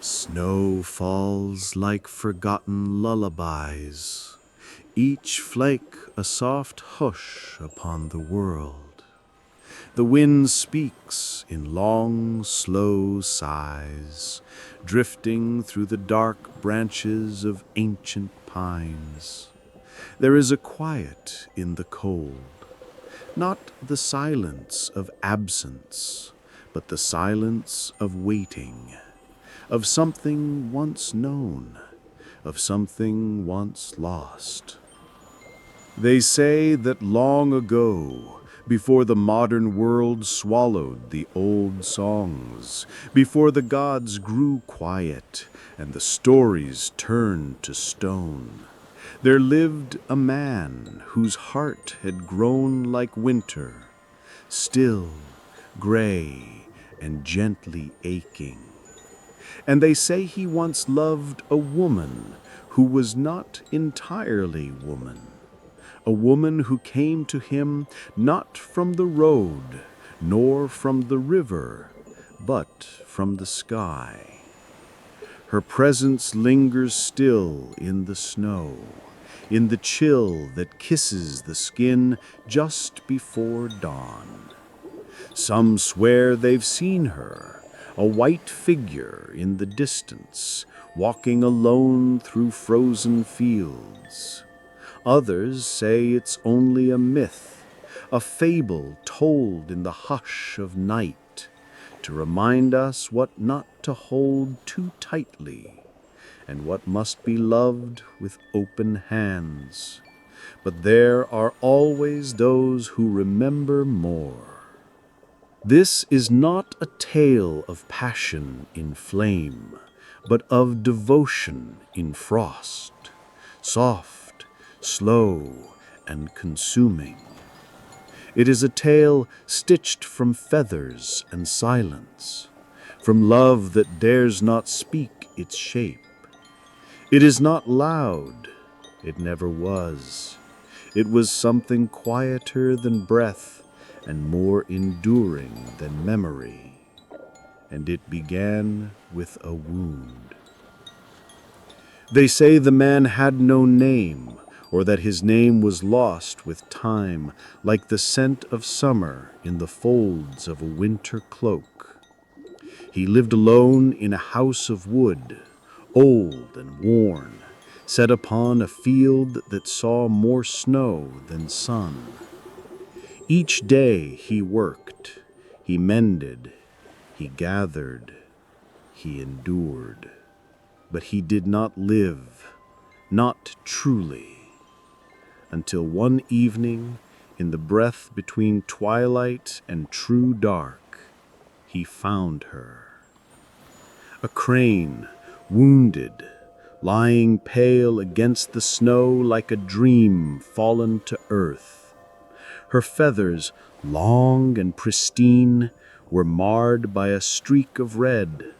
Snow falls like forgotten lullabies, each flake a soft hush upon the world. The wind speaks in long, slow sighs, drifting through the dark branches of ancient pines. There is a quiet in the cold, not the silence of absence, but the silence of waiting, of something once known, of something once lost. They say that long ago, before the modern world swallowed the old songs, before the gods grew quiet and the stories turned to stone, there lived a man whose heart had grown like winter, still, gray, and gently aching. And they say he once loved a woman who was not entirely woman, a woman who came to him not from the road, nor from the river, but from the sky. Her presence lingers still in the snow, in the chill that kisses the skin just before dawn. Some swear they've seen her, a white figure in the distance, walking alone through frozen fields. Others say it's only a myth, a fable told in the hush of night, to remind us what not to hold too tightly, and what must be loved with open hands. But there are always those who remember more. This is not a tale of passion in flame, but of devotion in frost, soft, slow, and consuming. It is a tale stitched from feathers and silence, from love that dares not speak its shape. It is not loud, it never was. It was something quieter than breath and more enduring than memory, and it began with a wound. They say the man had no name, or that his name was lost with time, like the scent of summer in the folds of a winter cloak. He lived alone in a house of wood, old and worn, set upon a field that saw more snow than sun. Each day he worked, he mended, he gathered, he endured. But he did not live, not truly, until one evening, in the breath between twilight and true dark, he found her. A crane, wounded, lying pale against the snow like a dream fallen to earth. Her feathers, long and pristine, were marred by a streak of red,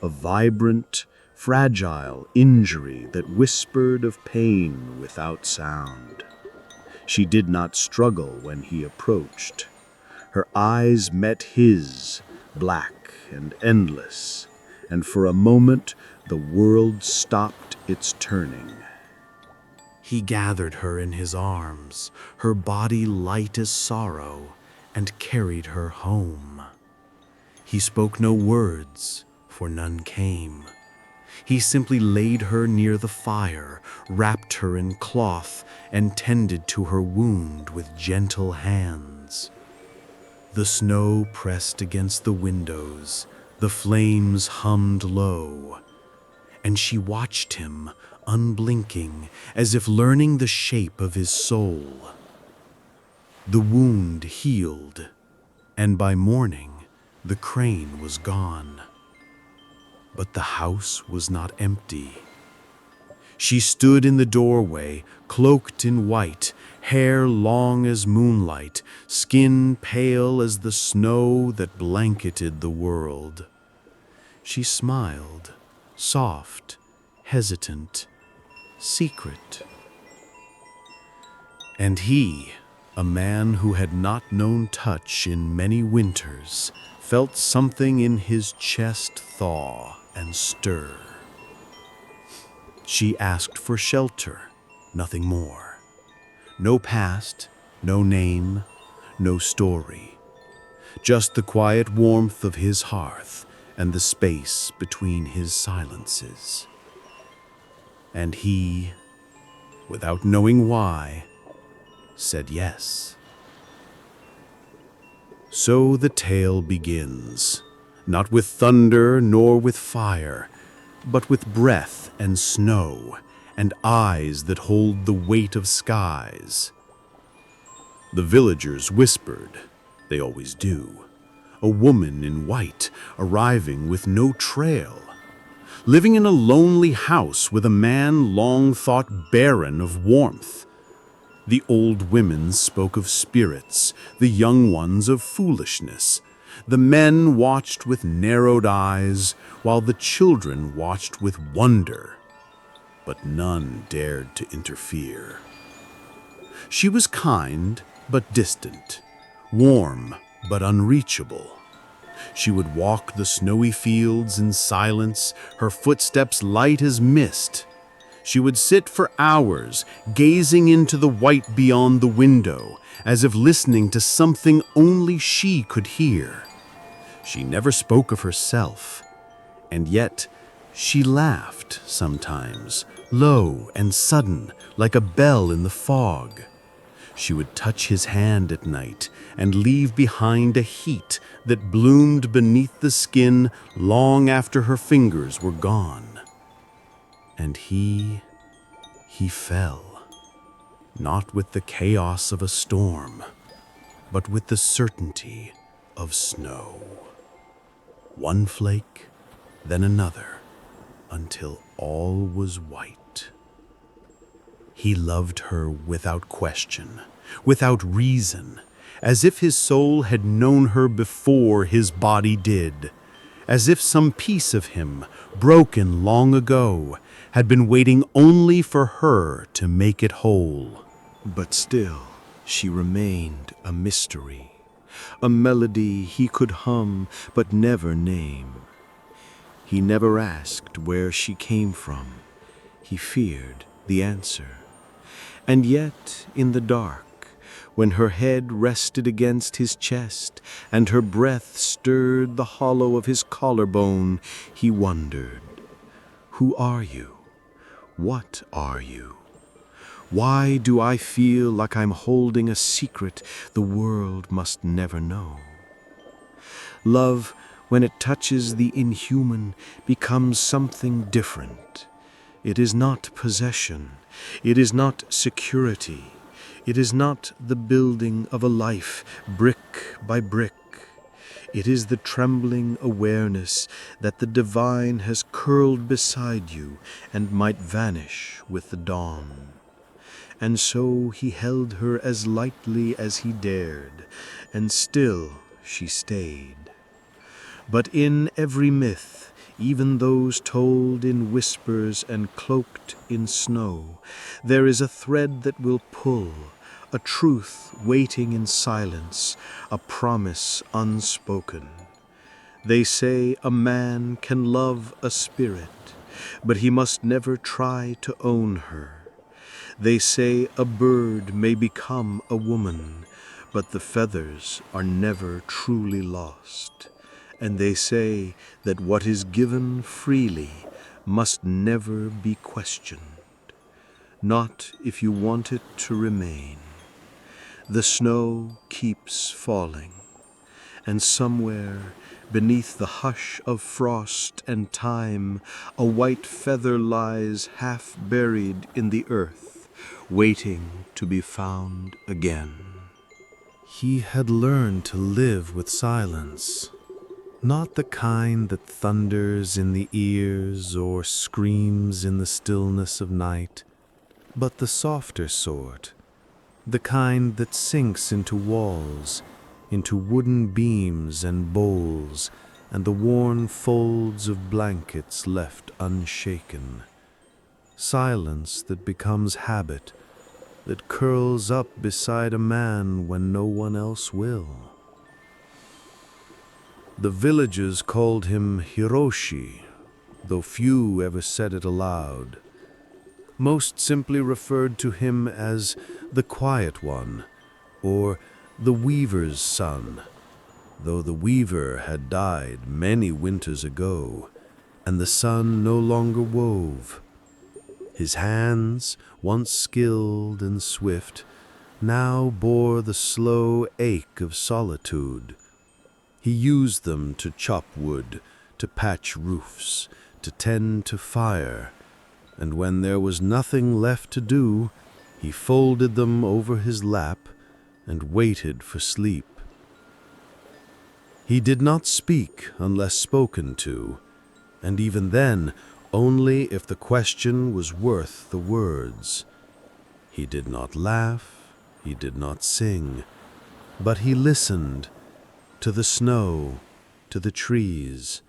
a vibrant, fragile injury that whispered of pain without sound. She did not struggle when he approached. Her eyes met his, black and endless, and for a moment the world stopped its turning. He gathered her in his arms, her body light as sorrow, and carried her home. He spoke no words, for none came. He simply laid her near the fire, wrapped her in cloth, and tended to her wound with gentle hands. The snow pressed against the windows, the flames hummed low, and she watched him, unblinking, as if learning the shape of his soul. The wound healed, and by morning the crane was gone. But the house was not empty. She stood in the doorway, cloaked in white, hair long as moonlight, skin pale as the snow that blanketed the world. She smiled, soft, hesitant, secret. And he, a man who had not known touch in many winters, felt something in his chest thaw and stir. She asked for shelter, nothing more. No past, no name, no story. Just the quiet warmth of his hearth and the space between his silences. And he, without knowing why, said yes. So the tale begins, not with thunder nor with fire, but with breath and snow and eyes that hold the weight of skies. The villagers whispered, they always do, a woman in white arriving with no trail, living in a lonely house with a man long thought barren of warmth. The old women spoke of spirits, the young ones of foolishness. The men watched with narrowed eyes, while the children watched with wonder. But none dared to interfere. She was kind but distant, warm but unreachable. She would walk the snowy fields in silence, her footsteps light as mist. She would sit for hours, gazing into the white beyond the window, as if listening to something only she could hear. She never spoke of herself, and yet she laughed sometimes, low and sudden, like a bell in the fog. She would touch his hand at night and leave behind a heat that bloomed beneath the skin long after her fingers were gone. And he fell, not with the chaos of a storm, but with the certainty of snow. One flake, then another, until all was white. He loved her without question, without reason, as if his soul had known her before his body did, as if some piece of him, broken long ago, had been waiting only for her to make it whole. But still, she remained a mystery, a melody he could hum but never name. He never asked where she came from. He feared the answer. And yet, in the dark, when her head rested against his chest and her breath stirred the hollow of his collarbone, he wondered, "Who are you? What are you? Why do I feel like I'm holding a secret the world must never know?" Love, when it touches the inhuman, becomes something different. It is not possession. It is not security. It is not the building of a life, brick by brick. It is the trembling awareness that the divine has curled beside you and might vanish with the dawn. And so he held her as lightly as he dared, and still she stayed. But in every myth, even those told in whispers and cloaked in snow, there is a thread that will pull, a truth waiting in silence, a promise unspoken. They say a man can love a spirit, but he must never try to own her. They say a bird may become a woman, but the feathers are never truly lost. And they say that what is given freely must never be questioned, not if you want it to remain. The snow keeps falling, and somewhere beneath the hush of frost and time, a white feather lies half buried in the earth, waiting to be found again. He had learned to live with silence, not the kind that thunders in the ears or screams in the stillness of night, but the softer sort, the kind that sinks into walls, into wooden beams and bowls, and the worn folds of blankets left unshaken. Silence that becomes habit, that curls up beside a man when no one else will. The villagers called him Hiroshi, though few ever said it aloud. Most simply referred to him as the Quiet One, or the Weaver's Son, though the weaver had died many winters ago, and the son no longer wove. His hands, once skilled and swift, now bore the slow ache of solitude. He used them to chop wood, to patch roofs, to tend to fire, and when there was nothing left to do, he folded them over his lap and waited for sleep. He did not speak unless spoken to, and even then only if the question was worth the words. He did not laugh, he did not sing, but he listened to the snow, to the trees,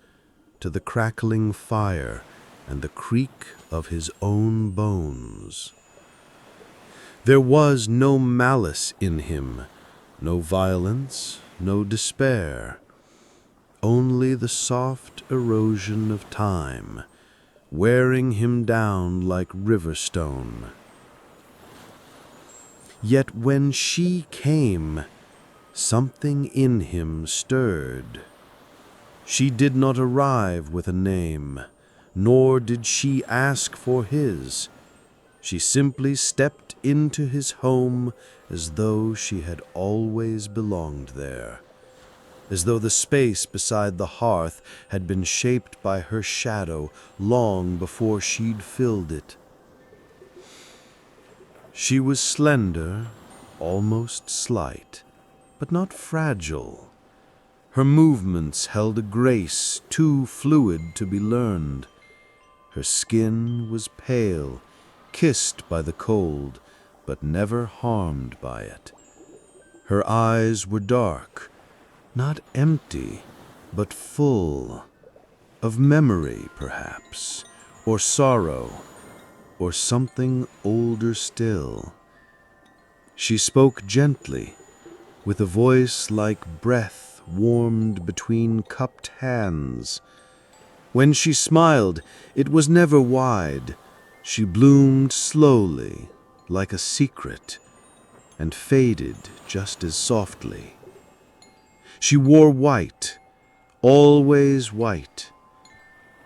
to the crackling fire and the creak of his own bones. There was no malice in him, no violence, no despair, only the soft erosion of time, wearing him down like river stone. Yet when she came, something in him stirred. She did not arrive with a name, nor did she ask for his. She simply stepped into his home as though she had always belonged there, as though the space beside the hearth had been shaped by her shadow long before she'd filled it. She was slender, almost slight, but not fragile. Her movements held a grace too fluid to be learned. Her skin was pale, kissed by the cold, but never harmed by it. Her eyes were dark, not empty, but full, of memory, perhaps, or sorrow, or something older still. She spoke gently, with a voice like breath warmed between cupped hands. When she smiled, it was never wide. She bloomed slowly, like a secret, and faded just as softly. She wore white, always white,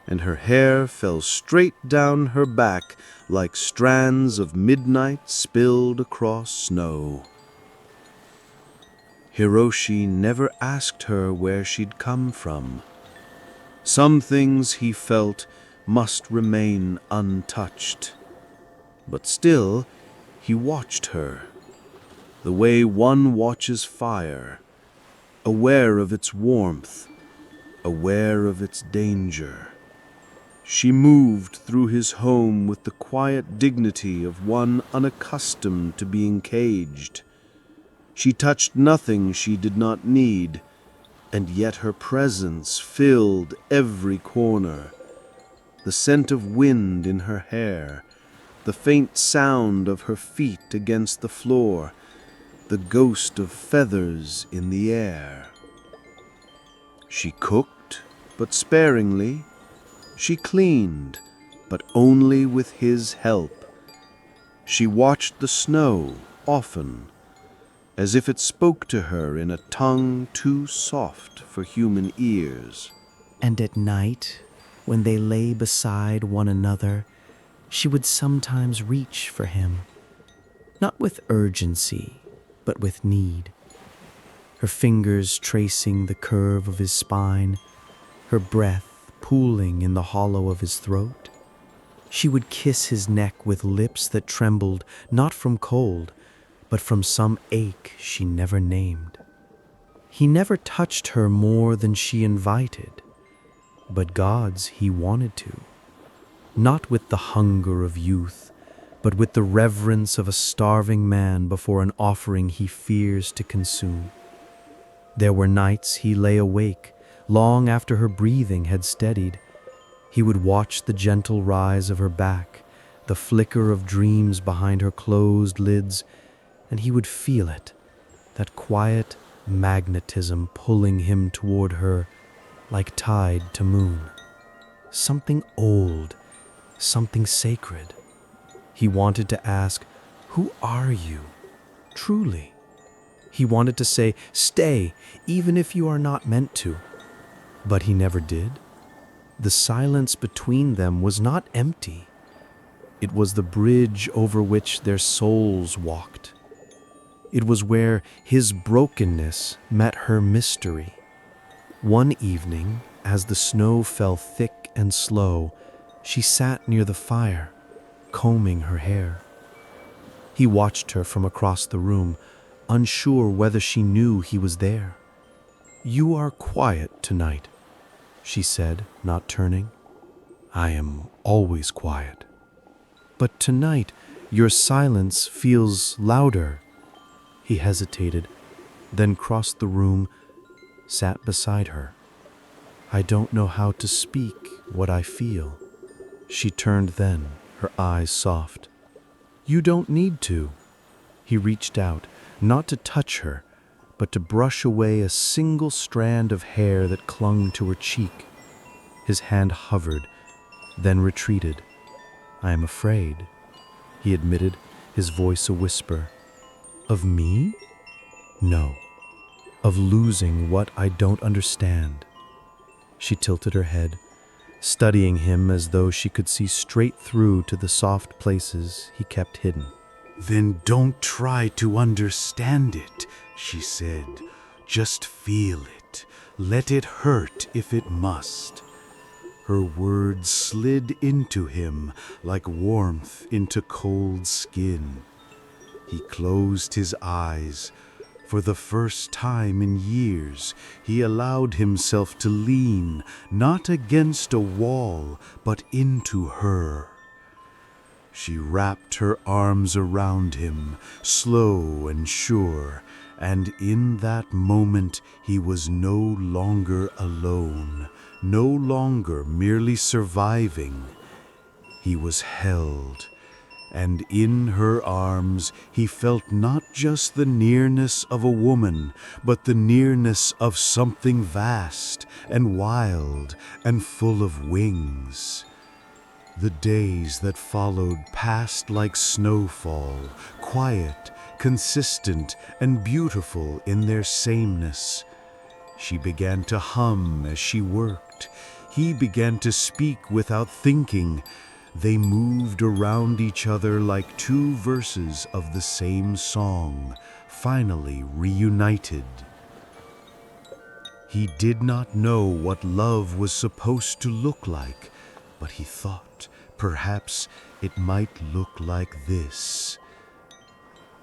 and her hair fell straight down her back like strands of midnight spilled across snow. Hiroshi never asked her where she'd come from. Some things he felt must remain untouched. But still, he watched her, the way one watches fire, aware of its warmth, aware of its danger. She moved through his home with the quiet dignity of one unaccustomed to being caged. She touched nothing she did not need, and yet her presence filled every corner. The scent of wind in her hair, the faint sound of her feet against the floor, the ghost of feathers in the air. She cooked, but sparingly. She cleaned, but only with his help. She watched the snow often, as if it spoke to her in a tongue too soft for human ears. And at night, when they lay beside one another, she would sometimes reach for him, not with urgency, but with need. Her fingers tracing the curve of his spine, her breath pooling in the hollow of his throat. She would kiss his neck with lips that trembled not from cold, but from some ache she never named. He never touched her more than she invited, but God's he wanted to, not with the hunger of youth, but with the reverence of a starving man before an offering he fears to consume. There were nights he lay awake, long after her breathing had steadied. He would watch the gentle rise of her back, the flicker of dreams behind her closed lids, and he would feel it, that quiet magnetism pulling him toward her like tide to moon. something old, something sacred. He wanted to ask, "Who are you, truly?" He wanted to say, "Stay, even if you are not meant to." But he never did. The silence between them was not empty. It was the bridge over which their souls walked. It was where his brokenness met her mystery. One evening, as the snow fell thick and slow, she sat near the fire, combing her hair. He watched her from across the room, unsure whether she knew he was there. "You are quiet tonight," she said, not turning. "I am always quiet. But tonight your silence feels louder." He hesitated, then crossed the room, sat beside her. "I don't know how to speak what I feel." She turned then, her eyes soft. "You don't need to." He reached out, not to touch her, but to brush away a single strand of hair that clung to her cheek. His hand hovered, then retreated. "I am afraid," he admitted, his voice a whisper. "Of me? No. Of losing what I don't understand." She tilted her head, studying him as though she could see straight through to the soft places he kept hidden. "Then don't try to understand it," she said. "Just feel it. Let it hurt if it must." Her words slid into him like warmth into cold skin. He closed his eyes. For the first time in years, he allowed himself to lean, not against a wall, but into her. She wrapped her arms around him, slow and sure, and in that moment he was no longer alone, no longer merely surviving. He was held, and in her arms he felt not just the nearness of a woman, but the nearness of something vast and wild and full of wings. The days that followed passed like snowfall, quiet, consistent, and beautiful in their sameness. She began to hum as she worked. He began to speak without thinking. They moved around each other like two verses of the same song, finally reunited. He did not know what love was supposed to look like, but he thought perhaps it might look like this.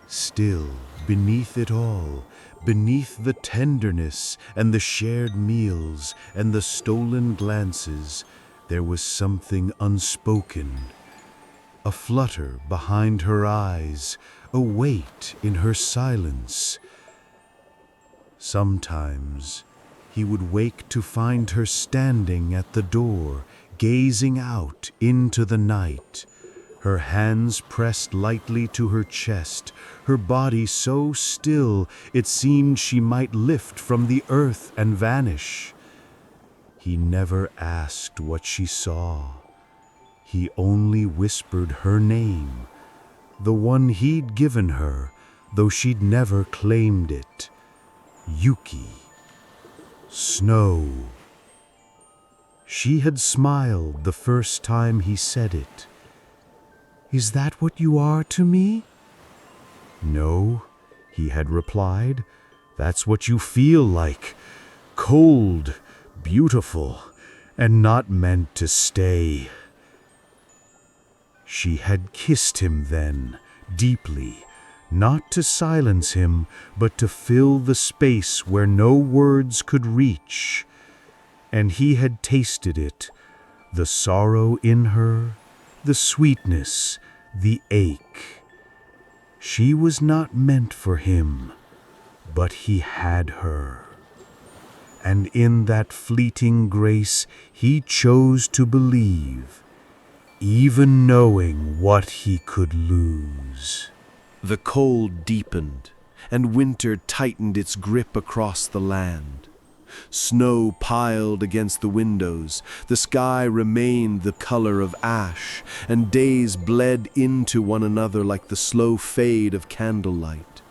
Still, beneath it all, beneath the tenderness and the shared meals and the stolen glances, there was something unspoken. A flutter behind her eyes, a weight in her silence. Sometimes he would wake to find her standing at the door, gazing out into the night, her hands pressed lightly to her chest, her body so still it seemed she might lift from the earth and vanish. He never asked what she saw. He only whispered her name, the one he'd given her, though she'd never claimed it. Yuki. Snow. She had smiled the first time he said it. "Is that what you are to me?" "No," he had replied. "That's what you feel like. Cold, beautiful, and not meant to stay." She had kissed him then, deeply, not to silence him, but to fill the space where no words could reach. And he had tasted it, the sorrow in her, the sweetness, the ache. She was not meant for him, but he had her. And in that fleeting grace he chose to believe, even knowing what he could lose. The cold deepened, and winter tightened its grip across the land. Snow piled against the windows, the sky remained the color of ash, and days bled into one another like the slow fade of candlelight.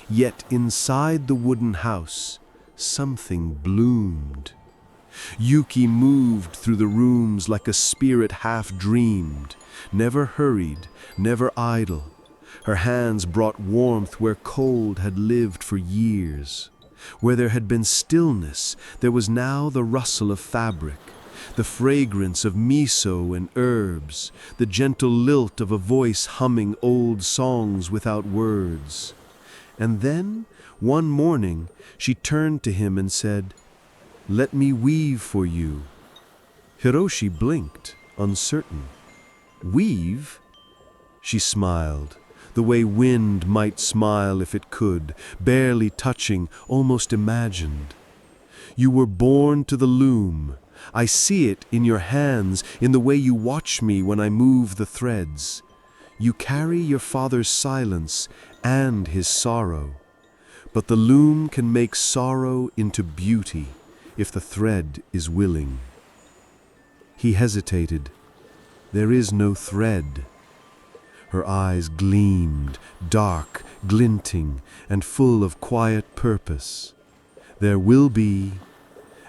Yet inside the wooden house, something bloomed. Yuki moved through the rooms like a spirit half-dreamed, never hurried, never idle. Her hands brought warmth where cold had lived for years. Where there had been stillness, there was now the rustle of fabric, the fragrance of miso and herbs, the gentle lilt of a voice humming old songs without words. And then, one morning, she turned to him and said, "Let me weave for you." Hiroshi blinked, uncertain. "Weave?" She smiled, the way wind might smile if it could, barely touching, almost imagined. "You were born to the loom. I see it in your hands, in the way you watch me when I move the threads. You carry your father's silence and his sorrow. But the loom can make sorrow into beauty if the thread is willing." He hesitated. "There is no thread." Her eyes gleamed, dark, glinting, and full of quiet purpose. "There will be,"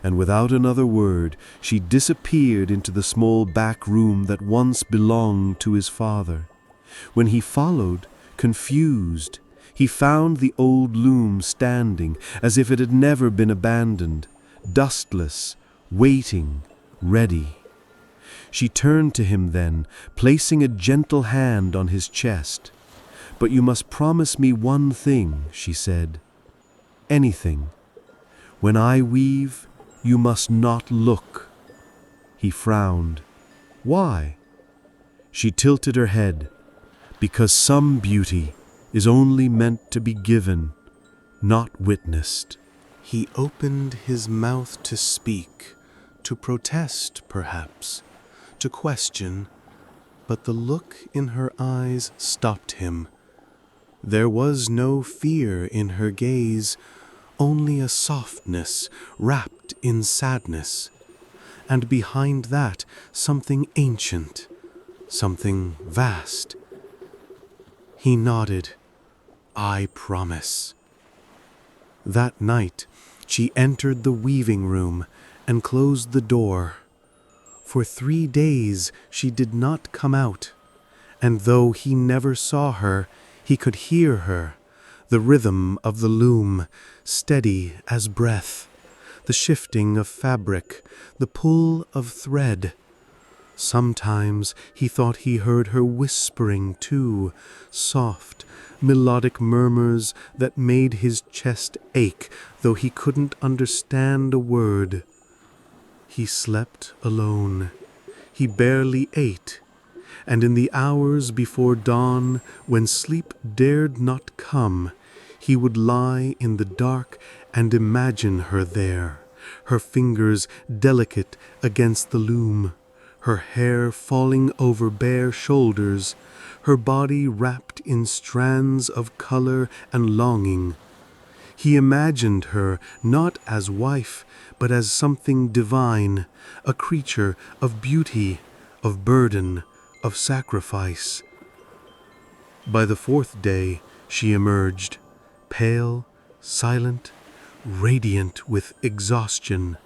and without another word, she disappeared into the small back room that once belonged to his father. When he followed, confused, he found the old loom standing as if it had never been abandoned, dustless, waiting, ready. She turned to him then, placing a gentle hand on his chest. "But you must promise me one thing," she said. "Anything. When I weave, you must not look." He frowned. "Why?" She tilted her head. "Because some beauty is only meant to be given, not witnessed." He opened his mouth to speak, to protest, perhaps, to question, but the look in her eyes stopped him. There was no fear in her gaze, only a softness wrapped in sadness, and behind that something ancient, something vast. He nodded. "I promise." That night, she entered the weaving room and closed the door. For 3 days she did not come out, and though he never saw her, he could hear her, the rhythm of the loom, steady as breath, the shifting of fabric, the pull of thread. Sometimes he thought he heard her whispering too, soft, melodic murmurs that made his chest ache, though he couldn't understand a word. He slept alone. He barely ate, and in the hours before dawn, when sleep dared not come, he would lie in the dark and imagine her there, her fingers delicate against the loom, her hair falling over bare shoulders, her body wrapped in strands of color and longing. He imagined her not as wife, but as something divine, a creature of beauty, of burden, of sacrifice. By the 4th day, she emerged, pale, silent, radiant with exhaustion.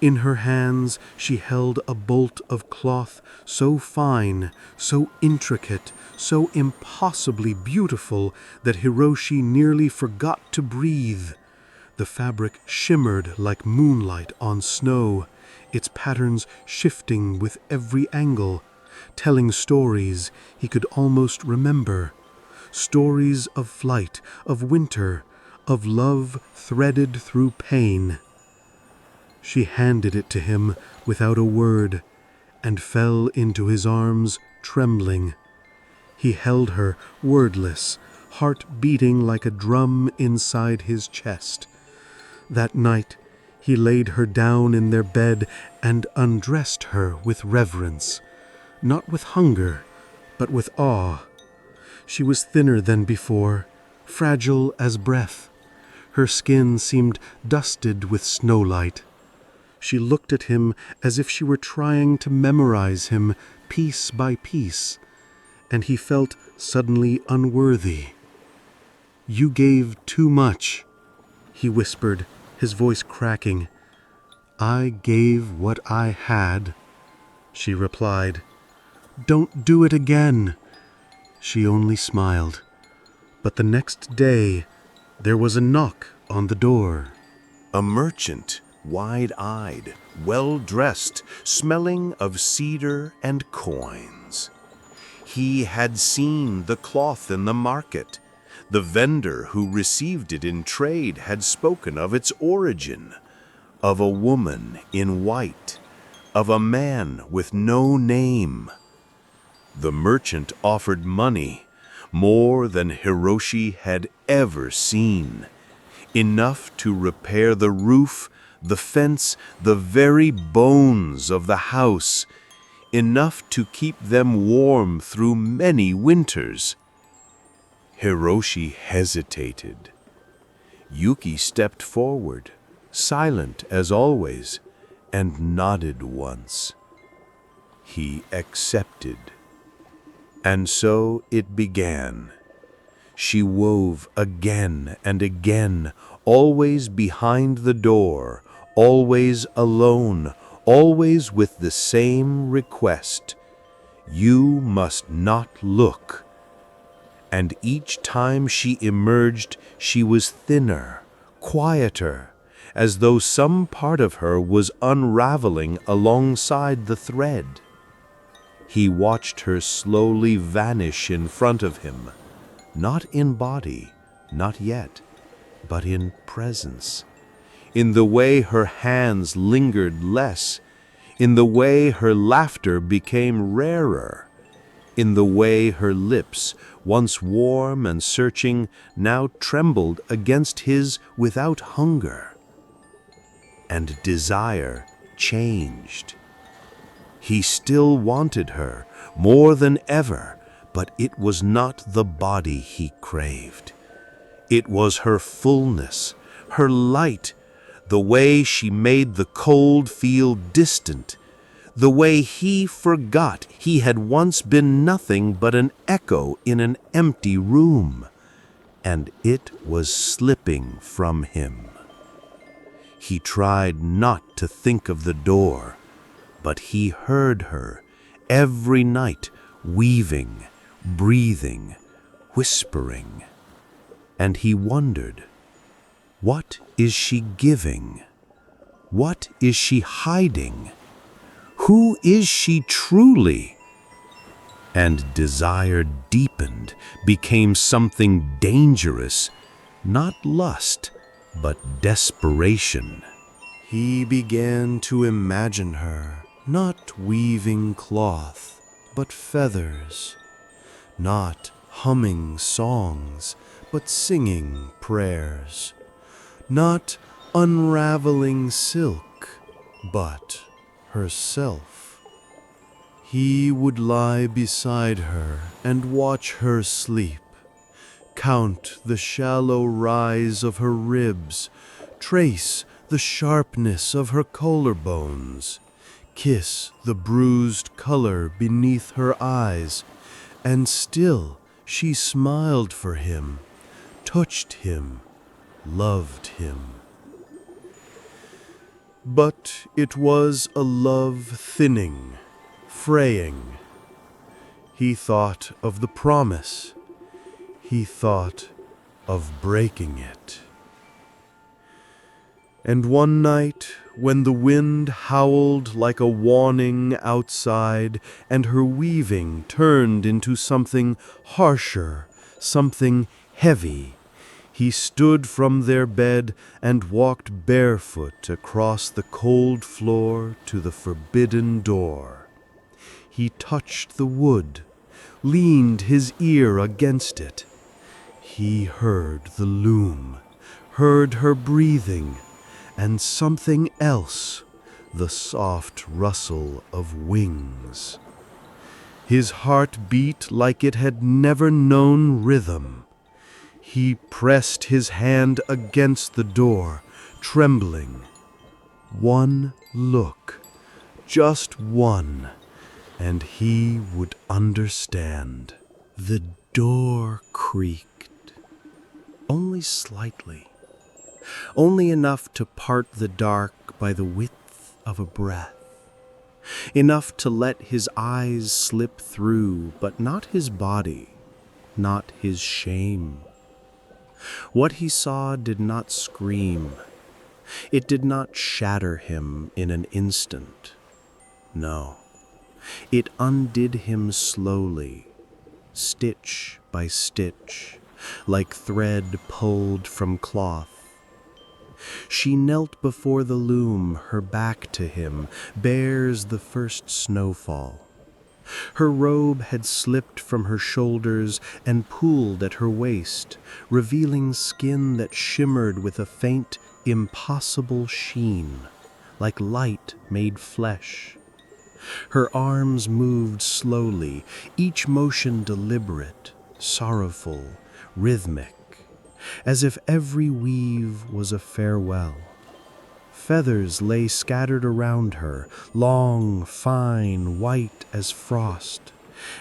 In her hands she held a bolt of cloth so fine, so intricate, so impossibly beautiful that Hiroshi nearly forgot to breathe. The fabric shimmered like moonlight on snow, its patterns shifting with every angle, telling stories he could almost remember, stories of flight, of winter, of love threaded through pain. She handed it to him without a word, and fell into his arms trembling. He held her wordless, heart beating like a drum inside his chest. That night he laid her down in their bed and undressed her with reverence, not with hunger, but with awe. She was thinner than before, fragile as breath. Her skin seemed dusted with snowlight. She looked at him as if she were trying to memorize him piece by piece, and he felt suddenly unworthy. "You gave too much," he whispered, his voice cracking. "I gave what I had," she replied. "Don't do it again." She only smiled. But the next day, there was a knock on the door. A merchant, wide-eyed, well-dressed, smelling of cedar and coins. He had seen the cloth in the market. The vendor who received it in trade had spoken of its origin, of a woman in white, of a man with no name. The merchant offered money, more than Hiroshi had ever seen, enough to repair the roof, the fence, the very bones of the house, enough to keep them warm through many winters. Hiroshi hesitated. Yuki stepped forward, silent as always, and nodded once. He accepted. And so it began. She wove again and again, always behind the door, always alone, always with the same request: "You must not look." And each time she emerged, she was thinner, quieter, as though some part of her was unraveling alongside the thread. He watched her slowly vanish in front of him, not in body, not yet, but in presence, in the way her hands lingered less, in the way her laughter became rarer, in the way her lips, once warm and searching, now trembled against his without hunger. And desire changed. He still wanted her, more than ever, but it was not the body he craved. It was her fullness, her light, the way she made the cold feel distant, the way he forgot he had once been nothing but an echo in an empty room, and it was slipping from him. He tried not to think of the door, but he heard her every night, weaving, breathing, whispering. And he wondered, what is she giving? What is she hiding? Who is she truly? And desire deepened, became something dangerous, not lust, but desperation. He began to imagine her, not weaving cloth, but feathers, not humming songs, but singing prayers, not unraveling silk, but herself. He would lie beside her and watch her sleep, count the shallow rise of her ribs, trace the sharpness of her collarbones, kiss the bruised color beneath her eyes, and still she smiled for him, touched him, loved him. But it was a love thinning, fraying. He thought of the promise. He thought of breaking it. And one night, when the wind howled like a warning outside, and her weaving turned into something harsher, something heavy, he stood from their bed and walked barefoot across the cold floor to the forbidden door. He touched the wood, leaned his ear against it. He heard the loom, heard her breathing, and something else, the soft rustle of wings. His heart beat like it had never known rhythm. He pressed his hand against the door, trembling. One look, just one, and he would understand. The door creaked, only slightly, only enough to part the dark by the width of a breath, enough to let his eyes slip through, but not his body, not his shame. What he saw did not scream. It did not shatter him in an instant. No, it undid him slowly, stitch by stitch, like thread pulled from cloth. She knelt before the loom, her back to him, bears the first snowfall. Her robe had slipped from her shoulders and pooled at her waist, revealing skin that shimmered with a faint, impossible sheen, like light made flesh. Her arms moved slowly, each motion deliberate, sorrowful, rhythmic, as if every weave was a farewell. Feathers lay scattered around her, long, fine, white as frost,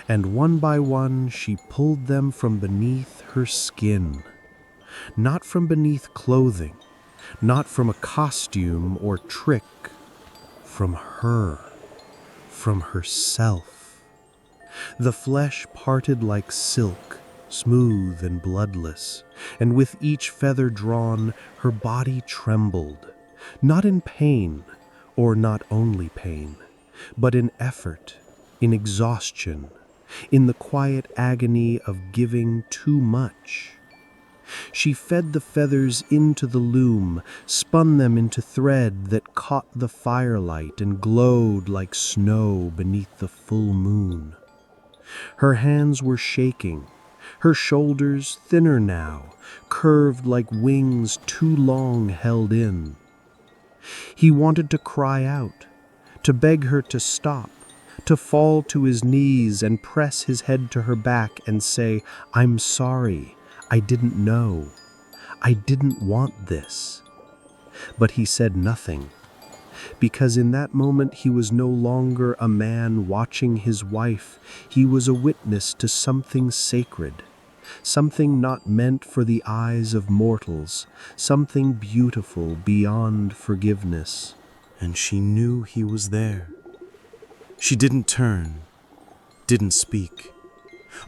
and one by one she pulled them from beneath her skin. Not from beneath clothing, not from a costume or trick, from her, from herself. The flesh parted like silk, smooth and bloodless, and with each feather drawn, her body trembled. Not in pain, or not only pain, but in effort, in exhaustion, in the quiet agony of giving too much. She fed the feathers into the loom, spun them into thread that caught the firelight and glowed like snow beneath the full moon. Her hands were shaking, her shoulders thinner now, curved like wings too long held in. He wanted to cry out, to beg her to stop, to fall to his knees and press his head to her back and say, "I'm sorry, I didn't know. I didn't want this." But he said nothing, because in that moment he was no longer a man watching his wife, he was a witness to something sacred. Something not meant for the eyes of mortals, something beautiful beyond forgiveness. And she knew he was there. She didn't turn, didn't speak,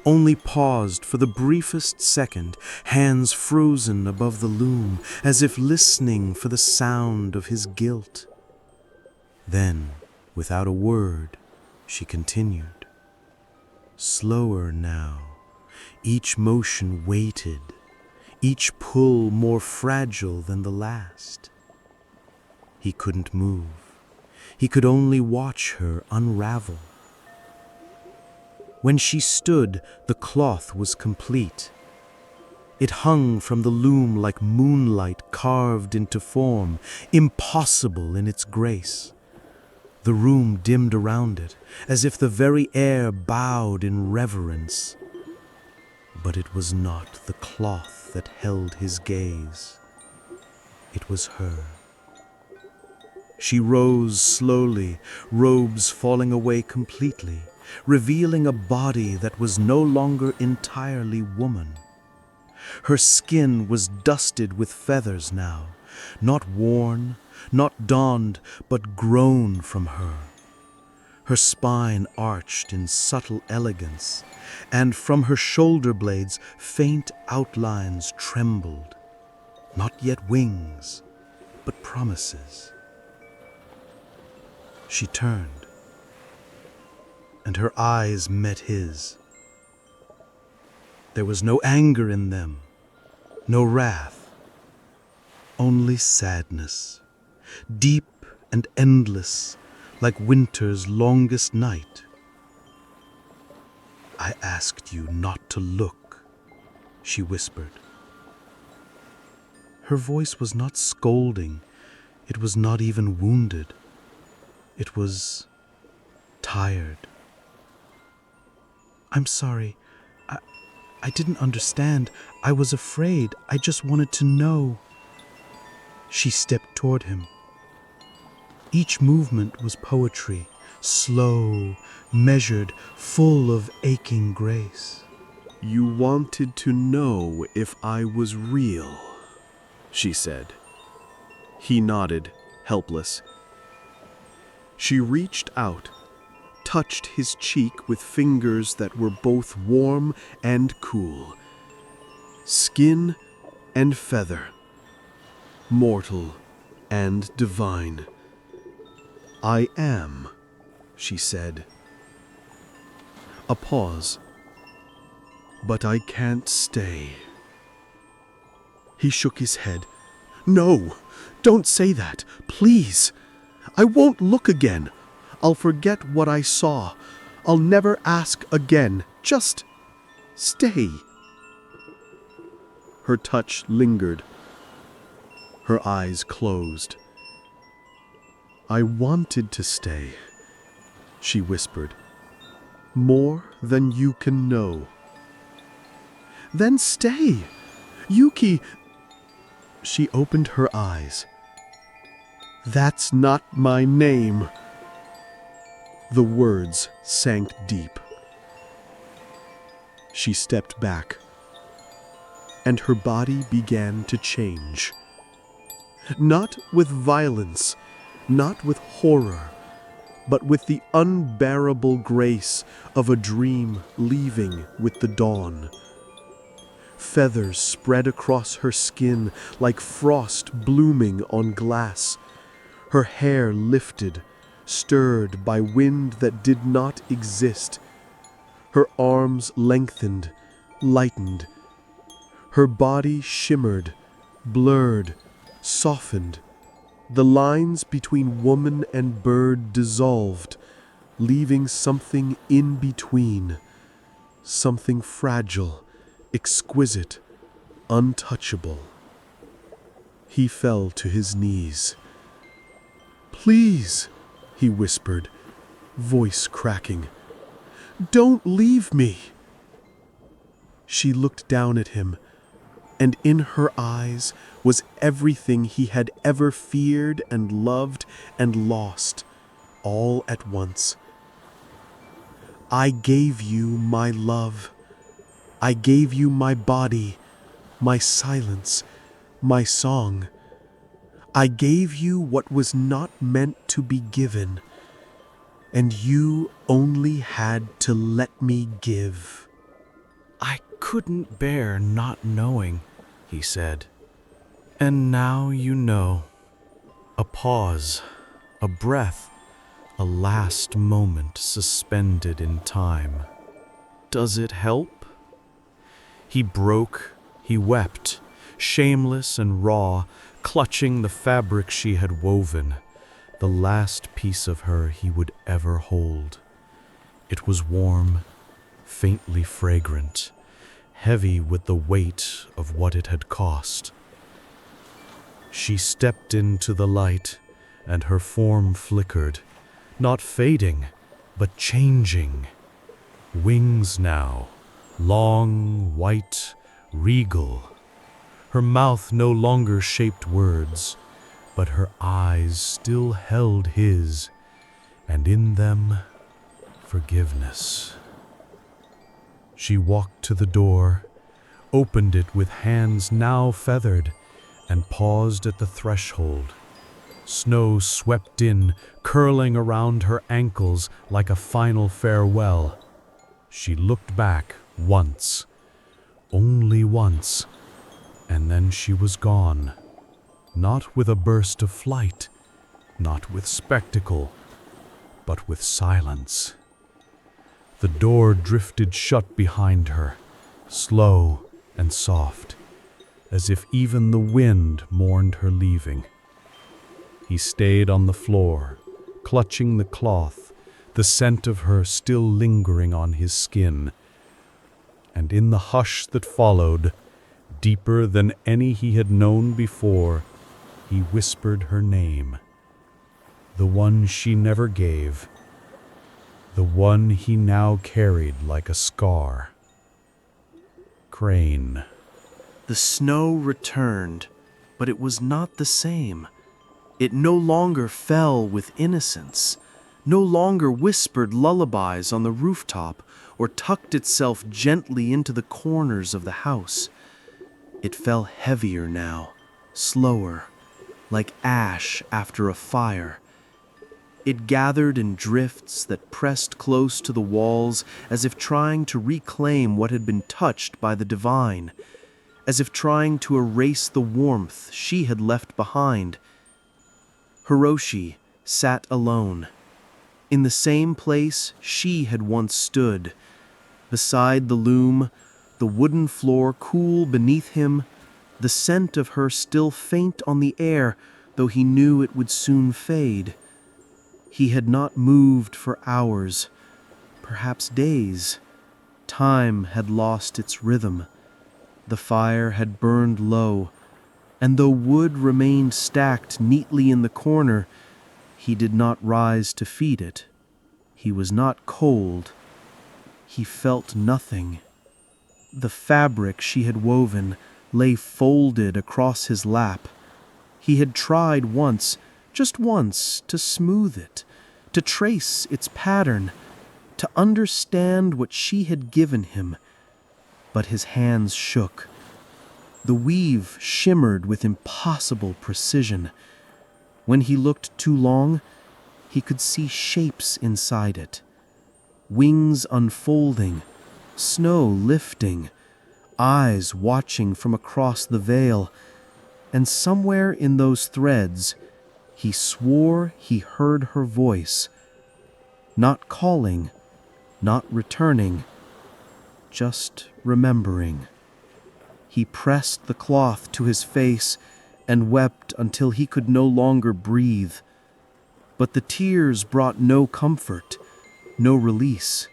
only paused for the briefest second, hands frozen above the loom, as if listening for the sound of his guilt. Then, without a word, she continued. Slower now. Each motion weighted, each pull more fragile than the last. He couldn't move. He could only watch her unravel. When she stood, the cloth was complete. It hung from the loom like moonlight carved into form, impossible in its grace. The room dimmed around it, as if the very air bowed in reverence. But it was not the cloth that held his gaze. It was her. She rose slowly, robes falling away completely, revealing a body that was no longer entirely woman. Her skin was dusted with feathers now, not worn, not donned, but grown from her. Her spine arched in subtle elegance, and from her shoulder blades faint outlines trembled. Not yet wings, but promises. She turned, and her eyes met his. There was no anger in them, no wrath, only sadness, deep and endless, like winter's longest night. "I asked you not to look," she whispered. Her voice was not scolding, it was not even wounded. It was tired. "I'm sorry. I didn't understand. I was afraid. I just wanted to know. She stepped toward him. Each movement was poetry, slow, measured, full of aching grace. You wanted to know if I was real, she said. He nodded, helpless. She reached out, touched his cheek with fingers that were both warm and cool. Skin and feather, mortal and divine. I am, she said. A pause. But I can't stay. He shook his head. No, don't say that, please. I won't look again. I'll forget what I saw. I'll never ask again. Just stay. Her touch lingered. Her eyes closed. I wanted to stay, she whispered. More than you can know. Then stay. Yuki. She opened her eyes. That's not my name. The words sank deep. She stepped back, and her body began to change. Not with violence, not with horror, but with the unbearable grace of a dream leaving with the dawn. Feathers spread across her skin like frost blooming on glass. Her hair lifted, stirred by wind that did not exist. Her arms lengthened, lightened. Her body shimmered, blurred, softened. The lines between woman and bird dissolved, leaving something in between, something fragile, exquisite, untouchable. He fell to his knees. Please, he whispered, voice cracking. Don't leave me. She looked down at him, and in her eyes was everything he had ever feared and loved and lost, all at once. I gave you my love. I gave you my body, my silence, my song. I gave you what was not meant to be given, and you only had to let me give. I couldn't bear not knowing, he said. And now you know. A pause, a breath, a last moment suspended in time. Does it help? He broke, he wept, shameless and raw, clutching the fabric she had woven, the last piece of her he would ever hold. It was warm, faintly fragrant, heavy with the weight of what it had cost. She stepped into the light, and her form flickered, not fading, but changing. Wings now, long, white, regal. Her mouth no longer shaped words, but her eyes still held his, and in them, forgiveness. She walked to the door, opened it with hands now feathered, and paused at the threshold. Snow swept in, curling around her ankles like a final farewell. She looked back once, only once, and then she was gone. Not with a burst of flight, not with spectacle, but with silence. The door drifted shut behind her, slow and soft, as if even the wind mourned her leaving. He stayed on the floor, clutching the cloth, the scent of her still lingering on his skin. And in the hush that followed, deeper than any he had known before, he whispered her name, the one she never gave, the one he now carried like a scar. crane. The snow returned, but it was not the same. It no longer fell with innocence, no longer whispered lullabies on the rooftop or tucked itself gently into the corners of the house. It fell heavier now, slower, like ash after a fire. It gathered in drifts that pressed close to the walls as if trying to reclaim what had been touched by the divine, as if trying to erase the warmth she had left behind. Hiroshi sat alone, in the same place she had once stood, beside the loom, the wooden floor cool beneath him, the scent of her still faint on the air, though he knew it would soon fade. He had not moved for hours, perhaps days. Time had lost its rhythm. The fire had burned low, and though wood remained stacked neatly in the corner, he did not rise to feed it. He was not cold. He felt nothing. The fabric she had woven lay folded across his lap. He had tried once, just once, to smooth it, to trace its pattern, to understand what she had given him. But his hands shook. The weave shimmered with impossible precision. When he looked too long, he could see shapes inside it. Wings unfolding, snow lifting, eyes watching from across the veil, and somewhere in those threads, he swore he heard her voice, not calling, not returning, just remembering. He pressed the cloth to his face and wept until he could no longer breathe. But the tears brought no comfort, no release,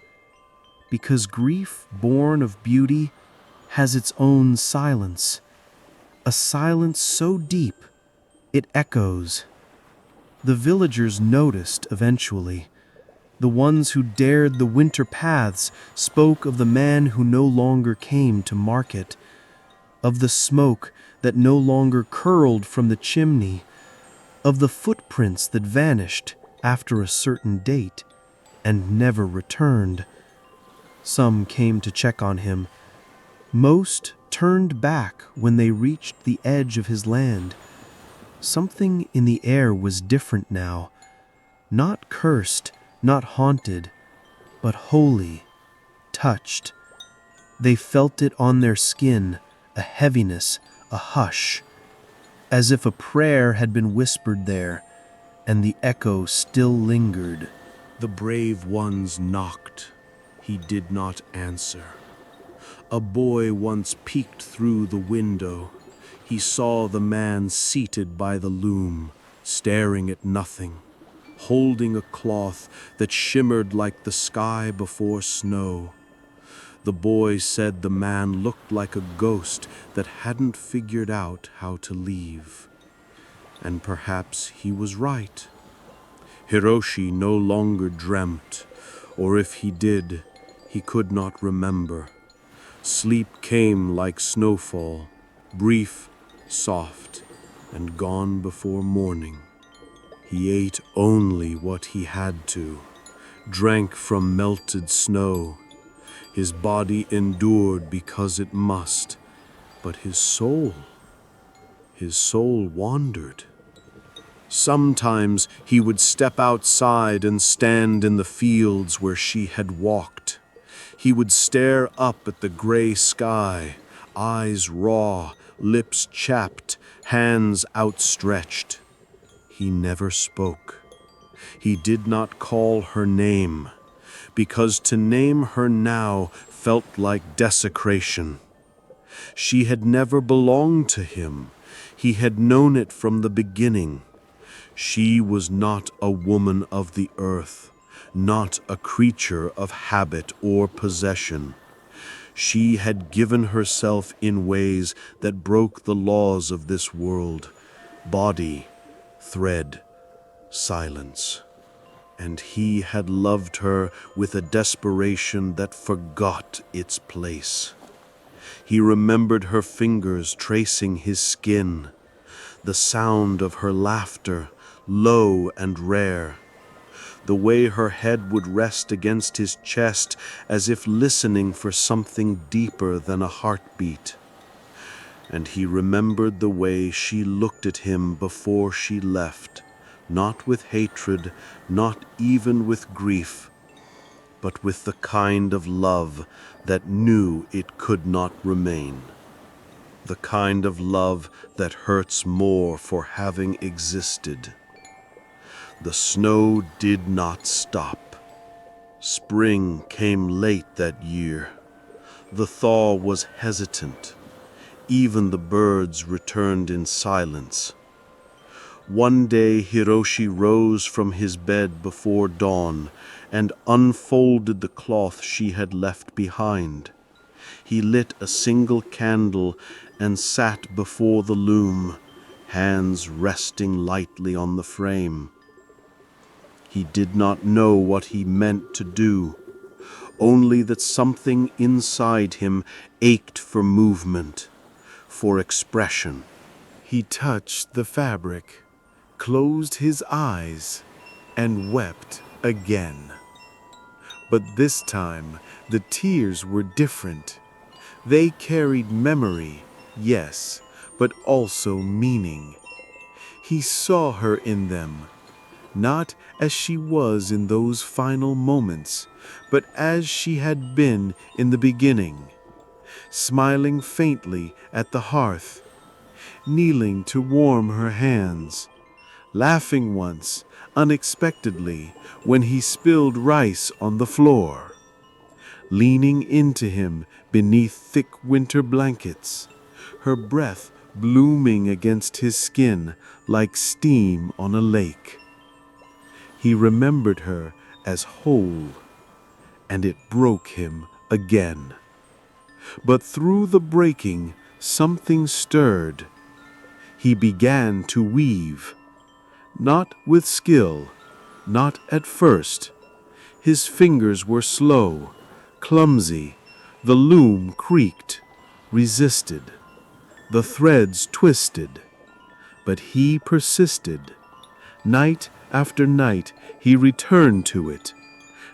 because grief born of beauty has its own silence, a silence so deep it echoes. The villagers noticed eventually. The ones who dared the winter paths spoke of the man who no longer came to market, of the smoke that no longer curled from the chimney, of the footprints that vanished after a certain date and never returned. Some came to check on him. Most turned back when they reached the edge of his land. Something in the air was different now, not cursed, not haunted, but holy, touched. They felt it on their skin, a heaviness, a hush, as if a prayer had been whispered there, and the echo still lingered. The brave ones knocked. He did not answer. A boy once peeked through the window. He saw the man seated by the loom, staring at nothing, holding a cloth that shimmered like the sky before snow. The boy said the man looked like a ghost that hadn't figured out how to leave. And perhaps he was right. Hiroshi no longer dreamt, or if he did, he could not remember. Sleep came like snowfall, brief, soft, and gone before morning. He ate only what he had to, drank from melted snow. His body endured because it must, but his soul wandered. Sometimes he would step outside and stand in the fields where she had walked. He would stare up at the gray sky, eyes raw, lips chapped, hands outstretched. He never spoke. He did not call her name, because to name her now felt like desecration. She had never belonged to him. He had known it from the beginning. She was not a woman of the earth, not a creature of habit or possession. She had given herself in ways that broke the laws of this world: body, thread, silence. And he had loved her with a desperation that forgot its place. He remembered her fingers tracing his skin, the sound of her laughter, low and rare, the way her head would rest against his chest as if listening for something deeper than a heartbeat. And he remembered the way she looked at him before she left, not with hatred, not even with grief, but with the kind of love that knew it could not remain. The kind of love that hurts more for having existed. The snow did not stop. Spring came late that year. The thaw was hesitant. Even the birds returned in silence. One day Hiroshi rose from his bed before dawn and unfolded the cloth she had left behind. He lit a single candle and sat before the loom, hands resting lightly on the frame. He did not know what he meant to do, only that something inside him ached for movement, for expression. He touched the fabric, closed his eyes, and wept again. But this time the tears were different. They carried memory, yes, but also meaning. He saw her in them, not as she was in those final moments, but as she had been in the beginning, smiling faintly at the hearth, kneeling to warm her hands, laughing once, unexpectedly, when he spilled rice on the floor, leaning into him beneath thick winter blankets, her breath blooming against his skin like steam on a lake. He remembered her as whole, and it broke him again. But through the breaking, something stirred. He began to weave, not with skill, not at first. His fingers were slow, clumsy. The loom creaked, resisted. The threads twisted. But he persisted. Night after night he returned to it,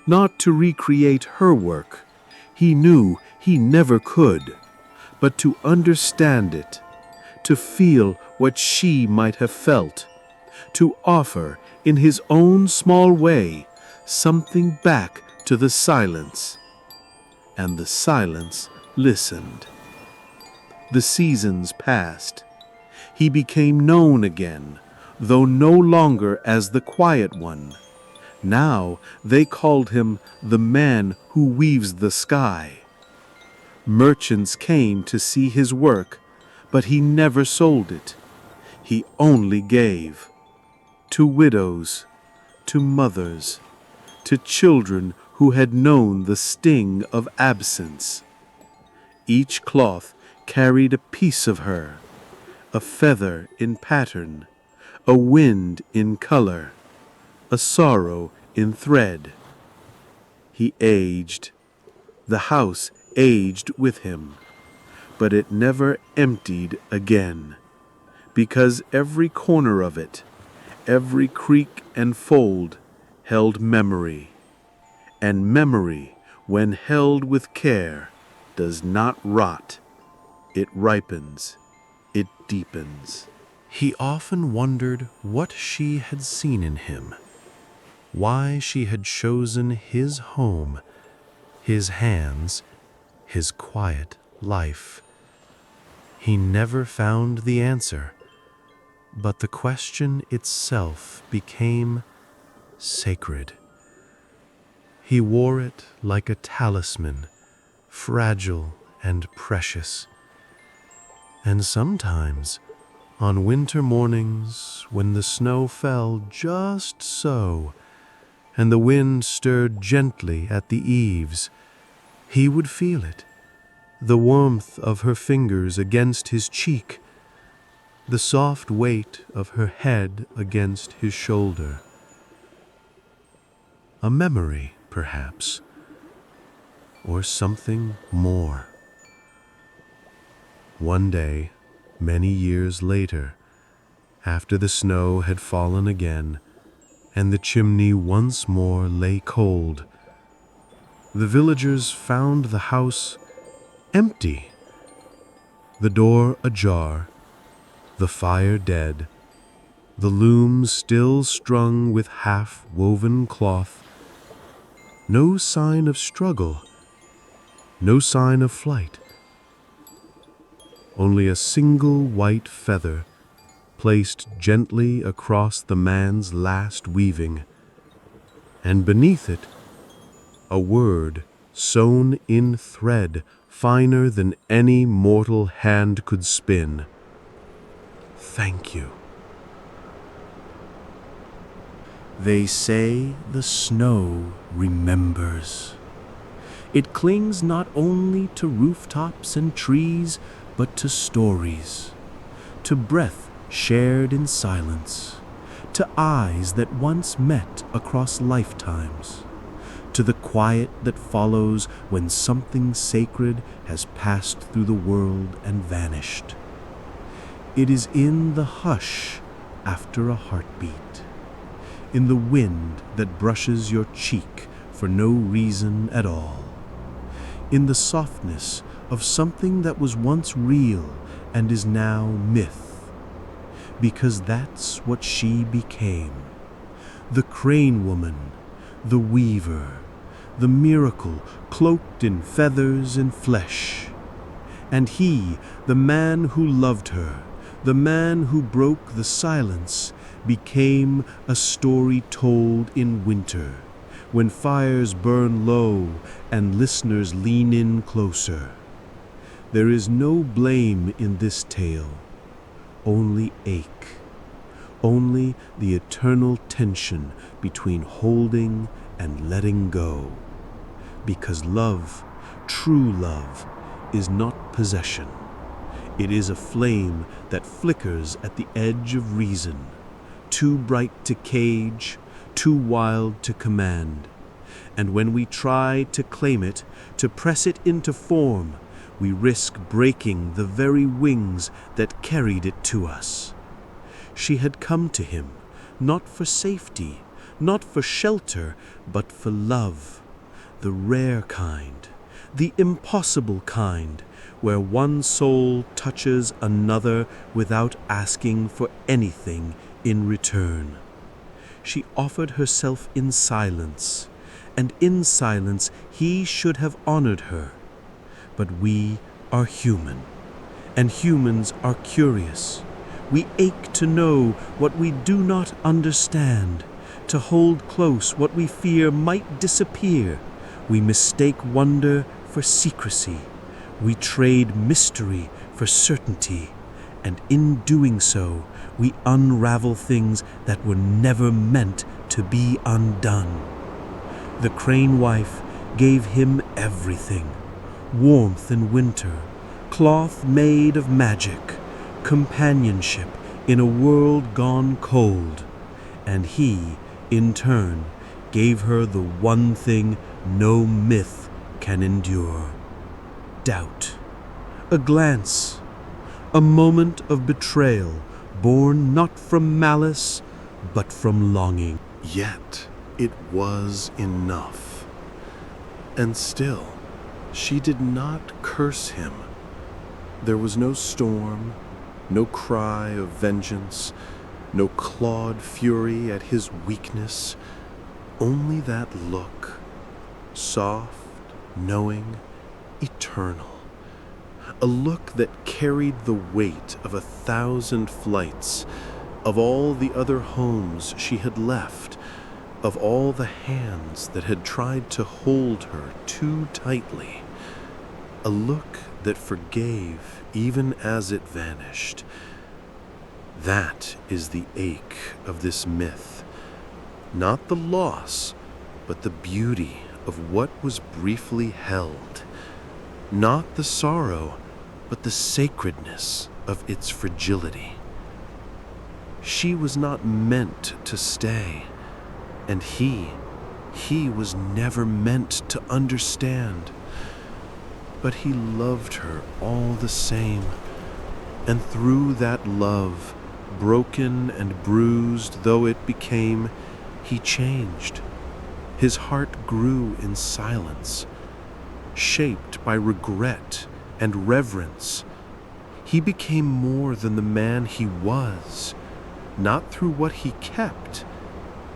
not to recreate her work. He knew he never could, but to understand it, to feel what she might have felt, to offer, in his own small way, something back to the silence. And the silence listened. The seasons passed. He became known again, though no longer as the quiet one. Now they called him the man who weaves the sky. Merchants came to see his work, but he never sold it. He only gave. To widows, to mothers, to children who had known the sting of absence. Each cloth carried a piece of her, a feather in pattern, a wind in color, a sorrow in thread. He aged. The house aged with him, but it never emptied again, because every corner of it, every creak and fold, held memory. And memory, when held with care, does not rot. It ripens. It deepens. He often wondered what she had seen in him, why she had chosen his home, his hands, his quiet life. He never found the answer, but the question itself became sacred. He wore it like a talisman, fragile and precious. And sometimes, on winter mornings, when the snow fell just so, and the wind stirred gently at the eaves, he would feel it, the warmth of her fingers against his cheek, the soft weight of her head against his shoulder. A memory, perhaps, or something more. One day, many years later, after the snow had fallen again, and the chimney once more lay cold, the villagers found the house empty, the door ajar, the fire dead, the loom still strung with half-woven cloth. No sign of struggle, no sign of flight. Only a single white feather placed gently across the man's last weaving, and beneath it, a word sewn in thread finer than any mortal hand could spin. Thank you. They say the snow remembers. It clings not only to rooftops and trees, but to stories, to breath shared in silence, to eyes that once met across lifetimes, to the quiet that follows when something sacred has passed through the world and vanished. It is in the hush after a heartbeat, in the wind that brushes your cheek for no reason at all, in the softness of something that was once real and is now myth, because that's what she became. The crane woman, the weaver, the miracle cloaked in feathers and flesh. And he, the man who loved her, the man who broke the silence, became a story told in winter, when fires burn low and listeners lean in closer. There is no blame in this tale, only ache, only the eternal tension between holding and letting go. Because love, true love, is not possession. It is a flame that flickers at the edge of reason, too bright to cage, too wild to command. And when we try to claim it, to press it into form, we risk breaking the very wings that carried it to us. She had come to him, not for safety, not for shelter, but for love, the rare kind, the impossible kind, where one soul touches another without asking for anything in return. She offered herself in silence, and in silence he should have honored her. But we are human, and humans are curious. We ache to know what we do not understand, to hold close what we fear might disappear. We mistake wonder for secrecy. We trade mystery for certainty, and in doing so, we unravel things that were never meant to be undone. The crane wife gave him everything: warmth in winter, cloth made of magic, companionship in a world gone cold, and he, in turn, gave her the one thing no myth can endure: doubt, a glance, a moment of betrayal born not from malice, but from longing. Yet it was enough. And still, she did not curse him. There was no storm, no cry of vengeance, no clawed fury at his weakness, only that look, soft, knowing, eternal. A look that carried the weight of 1,000 flights, of all the other homes she had left, of all the hands that had tried to hold her too tightly. A look that forgave even as it vanished. That is the ache of this myth. Not the loss, but the beauty of what was briefly held. Not the sorrow, but the sacredness of its fragility. She was not meant to stay, and he was never meant to understand. But he loved her all the same. And through that love, broken and bruised though it became, he changed. His heart grew in silence, shaped by regret and reverence. He became more than the man he was, not through what he kept,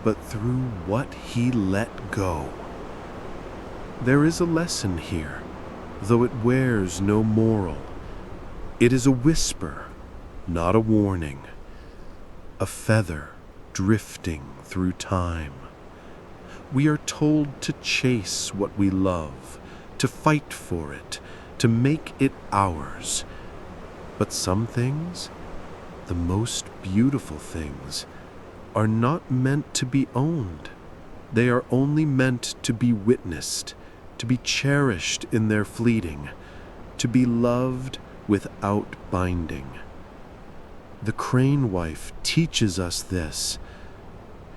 but through what he let go. There is a lesson here, though it wears no moral. It is a whisper, not a warning, a feather drifting through time. We are told to chase what we love, to fight for it, to make it ours. But some things, the most beautiful things, are not meant to be owned. They are only meant to be witnessed, to be cherished in their fleeting, to be loved without binding. The crane wife teaches us this.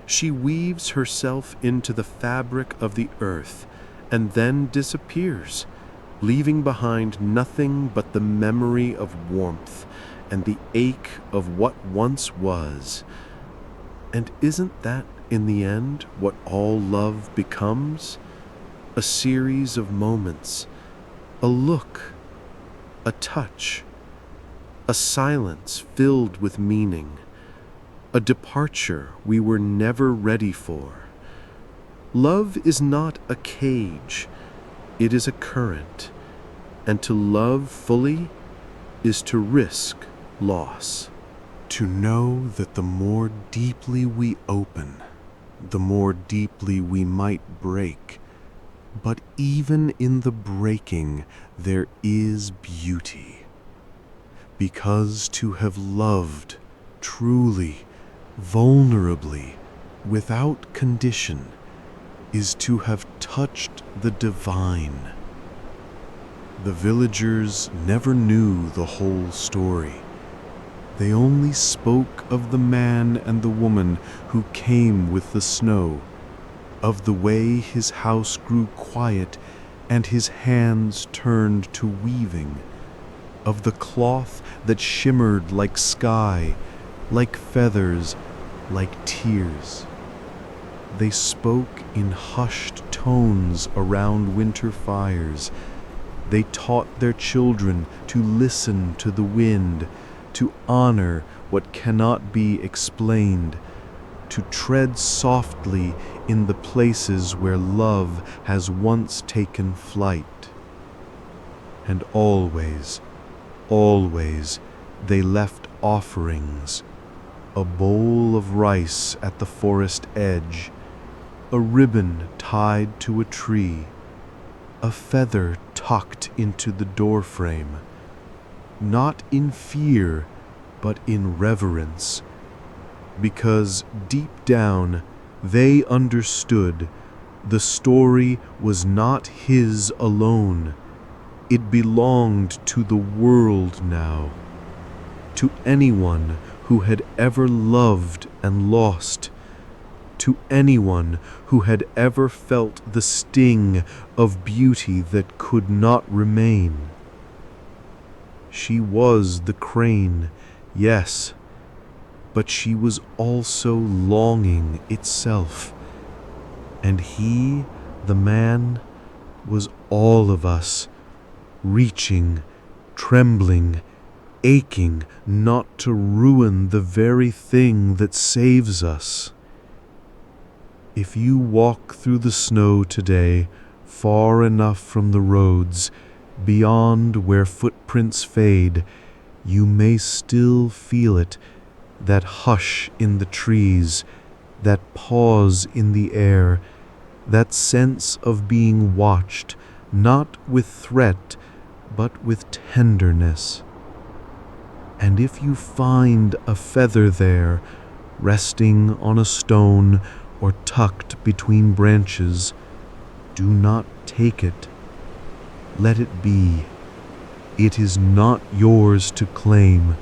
She weaves herself into the fabric of the earth and then disappears, leaving behind nothing but the memory of warmth and the ache of what once was. And isn't that, in the end, what all love becomes? A series of moments, a look, a touch, a silence filled with meaning, a departure we were never ready for. Love is not a cage, it is a current, and to love fully is to risk loss. To know that the more deeply we open, the more deeply we might break, but even in the breaking there is beauty. Because to have loved truly, vulnerably, without condition, is to have touched the divine. The villagers never knew the whole story. They only spoke of the man and the woman who came with the snow, of the way his house grew quiet and his hands turned to weaving, of the cloth that shimmered like sky, like feathers, like tears. They spoke in hushed tones around winter fires. They taught their children to listen to the wind, to honor what cannot be explained, to tread softly in the places where love has once taken flight. And always, always, they left offerings, a bowl of rice at the forest edge, a ribbon tied to a tree, a feather tucked into the doorframe, not in fear, but in reverence, because deep down they understood the story was not his alone. It belonged to the world now, to anyone who had ever loved and lost, to anyone who had ever felt the sting of beauty that could not remain. She was the crane, yes, but she was also longing itself, and he, the man, was all of us, reaching, trembling, aching not to ruin the very thing that saves us. If you walk through the snow today, far enough from the roads, beyond where footprints fade, you may still feel it, that hush in the trees, that pause in the air, that sense of being watched, not with threat, but with tenderness. And if you find a feather there, resting on a stone or tucked between branches, do not take it. Let it be. It is not yours to claim.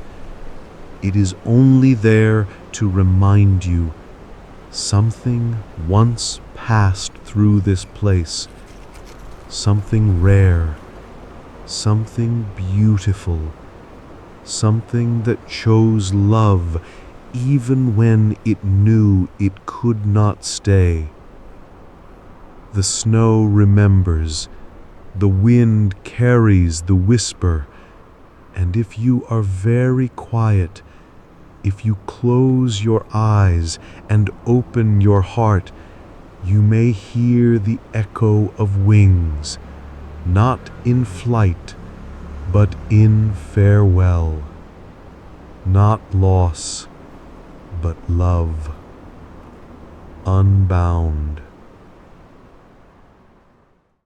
It is only there to remind you something once passed through this place, something rare, something beautiful, something that chose love even when it knew it could not stay. The snow remembers, the wind carries the whisper, and if you are very quiet, if you close your eyes and open your heart, you may hear the echo of wings, not in flight, but in farewell. Not loss, but love, unbound.